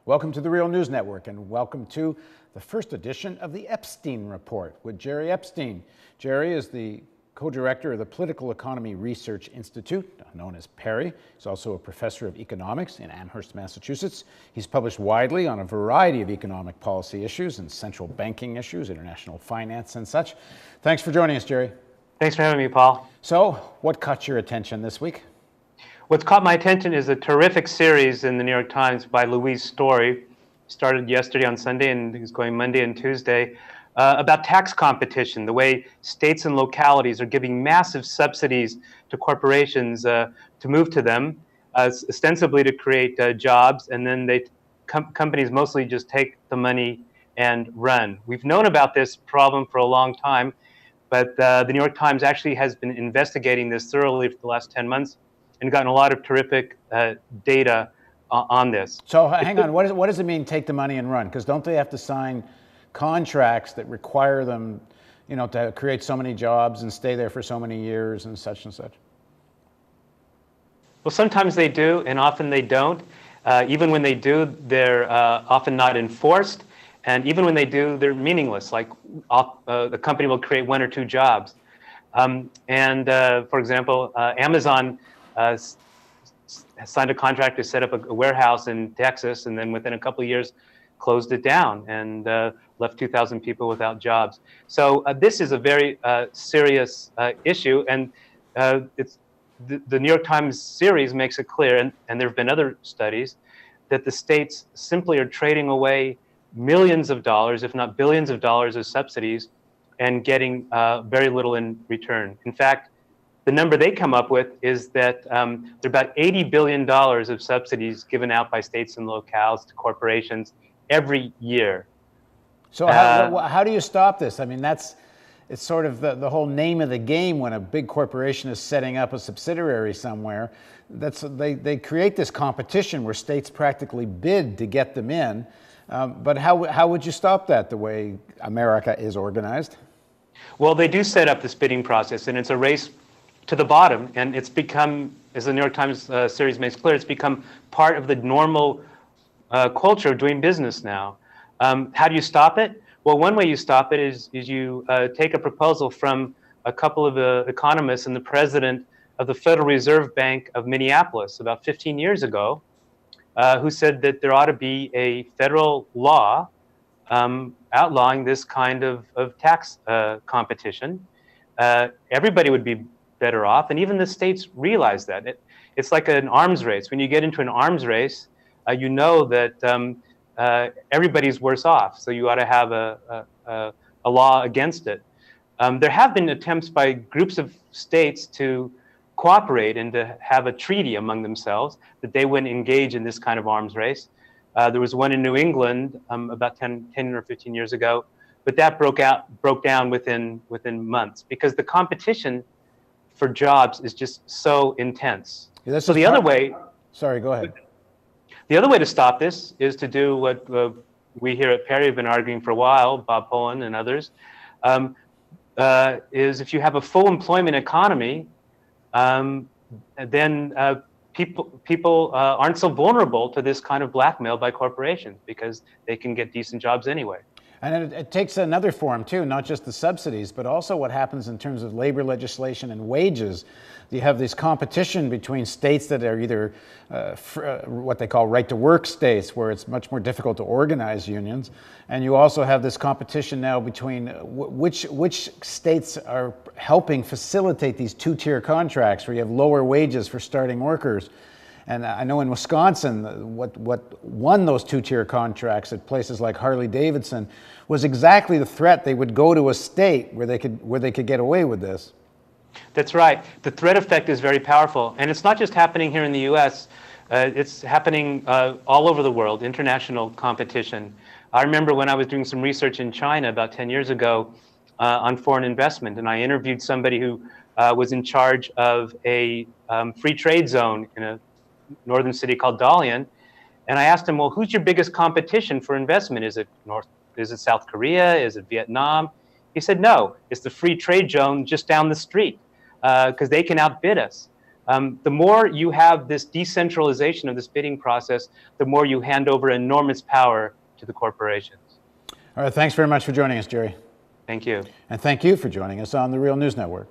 Welcome to the Real News Network, and welcome to the first edition of the Epstein Report with Gerald Epstein. Jerry is the co-director of the Political Economy Research Institute, known as PERI. He's also a professor of economics in Amherst, Massachusetts. He's published widely on a variety of economic policy issues and central banking issues, international finance and such. Thanks for joining us, Jerry. Thanks for having me, Paul. So, what caught your attention this week? What's caught my attention is a terrific series in the New York Times by Louise Story. Started yesterday on Sunday and is going Monday and Tuesday, about tax competition, the way states and localities are giving massive subsidies to corporations to move to them, ostensibly to create jobs, and then companies mostly just take the money and run. We've known about this problem for a long time, but the New York Times actually has been investigating this thoroughly for the last 10 months and gotten a lot of terrific data on this. So hang on, what does it mean, take the money and run? Because don't they have to sign contracts that require them, to create so many jobs and stay there for so many years and such and such? Well, sometimes they do, and often they don't. Even when they do, they're often not enforced. And even when they do, they're meaningless. Like the company will create one or two jobs. For example, Amazon signed a contract to set up a warehouse in Texas, and then within a couple of years closed it down and left 2,000 people without jobs. So this is a very serious issue, and the New York Times series makes it clear, and there have been other studies, that the states simply are trading away millions of dollars, if not billions of dollars of subsidies, and getting very little in return. In fact, the number they come up with is that there are about $80 billion of subsidies given out by states and locales to corporations every year. So how do you stop this? I mean, it's sort of the whole name of the game when a big corporation is setting up a subsidiary somewhere. They create this competition where states practically bid to get them in. But how would you stop that the way America is organized? Well, they do set up this bidding process, and it's a race to the bottom, and it's become, as the New York Times series makes clear, it's become part of the normal culture of doing business now. How do you stop it? Well, one way you stop it is you take a proposal from a couple of economists and the president of the Federal Reserve Bank of Minneapolis about 15 years ago, who said that there ought to be a federal law outlawing this kind of tax competition. Everybody would be better off, and even the states realize that. It's like an arms race. When you get into an arms race, you know that everybody's worse off, so you ought to have a law against it. There have been attempts by groups of states to cooperate and to have a treaty among themselves that they wouldn't engage in this kind of arms race. There was one in New England about 10 or 15 years ago, but that broke down within months because the competition for jobs is just so intense. Yeah, so the other way... Sorry, go ahead. The other way to stop this is to do what we here at PERI have been arguing for a while, Bob Pullen and others, is if you have a full employment economy, then people aren't so vulnerable to this kind of blackmail by corporations because they can get decent jobs anyway. And it takes another form too, not just the subsidies, but also what happens in terms of labor legislation and wages. You have this competition between states that are either what they call right-to-work states, where it's much more difficult to organize unions, and you also have this competition now between which states are helping facilitate these two-tier contracts, where you have lower wages for starting workers. And I know in Wisconsin, what won those two-tier contracts at places like Harley-Davidson was exactly the threat. They would go to a state where they could get away with this. That's right. The threat effect is very powerful, and it's not just happening here in the U.S. It's happening all over the world. International competition. I remember when I was doing some research in China about 10 years ago on foreign investment, and I interviewed somebody who was in charge of a free trade zone in a northern city called Dalian, and I asked him, well, who's your biggest competition for investment? Is it South Korea? Is it Vietnam? He said, no, it's the free trade zone just down the street because they can outbid us. The more you have this decentralization of this bidding process, the more you hand over enormous power to the corporations. All right, thanks very much for joining us, Jerry. Thank you. And thank you for joining us on the Real News Network.